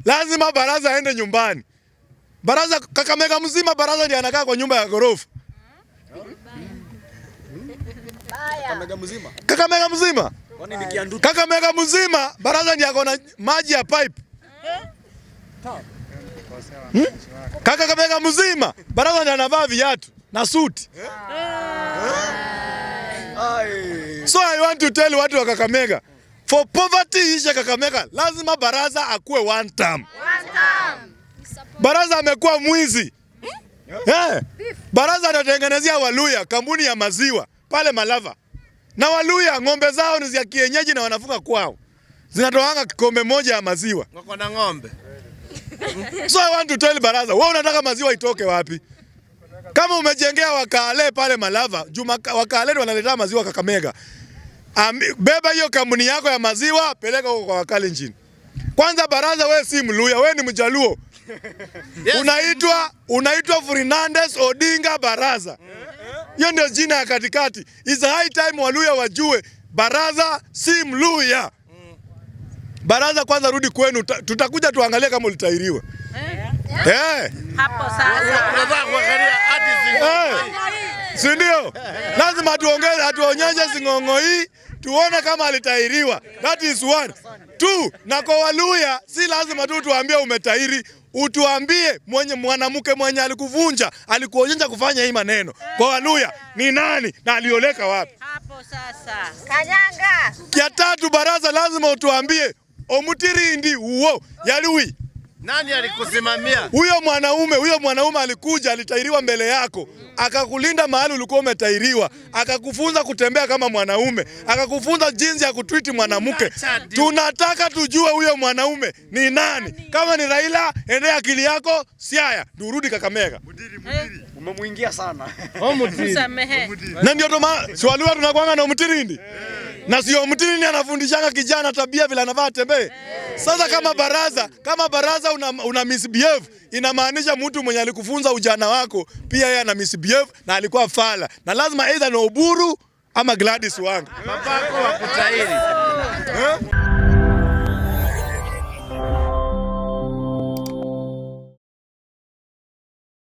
lazima Baraza aende nyumbani. Baraza Kakamega mzima, Baraza ndiye anakaa kwa nyumba ya ghorofa. Kakamega mzima. Kakamega mzima, Baraza ndiye akona maji ya pipe. Kakamega mzima, Baraza ndiye anavaa viatu na suti. So I want to tell watu wa Kakamega, for poverty ishe Kakamega, lazima Baraza akuwe one term. Baraza amekuwa mwizi. Baraza anatengenezea Waluya kampuni ya maziwa pale Malava. Na Waluya ng'ombe zao ni za kienyeji na wanafuga kwao. Zinatoanga kikombe moja ya maziwa. Wako na ng'ombe. So I want to tell Baraza, wewe unataka maziwa itoke wapi? Kama umejengea Wakale pale Malava, Wakale wanaleta maziwa Kakamega. Beba hiyo kampuni yako ya maziwa, peleka huko kwa Wakale nchini. Kwanza Baraza, wewe si Mluya, wewe ni Mjaluo. Unaitwa Fernandez Odinga Baraza. Hiyo ndio jina ya katikati. It's high time Waluya wajue Baraza si Mluya. Baraza, kwanza rudi kwenu, tutakuja tuangalie kama ulitairiwa. Hapo sasa. Unataka kuangalia hadi si ndio? Lazima tuonyeshe Sing'ong'o hii tuone kama alitairiwa. That is one. Two, na kwa Waluya si lazima tu tuambie umetairi, utuambie mwanamke mwenye alikuvunja, alikuonyesha kufanya hii maneno. Kwa Waluya ni nani na alioleka wapi? Hapo sasa. Kanyanga. Ya tatu, Baraza lazima utuambie Omutirindi uo Yalui. Nani alikusimamia? Huyo mwanaume alikuja, alitairiwa mbele yako, akakulinda mahali ulikuwa umetairiwa, akakufunza kutembea kama mwanaume, akakufunza jinsi ya kutreat mwanamke. Tunataka tujue huyo mwanaume ni nani. Kama ni Raila, endea akili yako, Siaya, durudi Kakamega. Umemuingia sana. Msamehe. Na ndio si Waluya tunakuanga na Omutirindi. Na sio Omutirindi anafundishanga kijana tabia vile anavaa tembee. Sasa kama Baraza una misbehave, inamaanisha mtu mwenye alikufunza ujana wako pia yeye ana misbehave na alikuwa fala. Na lazima either na Oburu ama Gladys Wanga. Babako wa kutairi.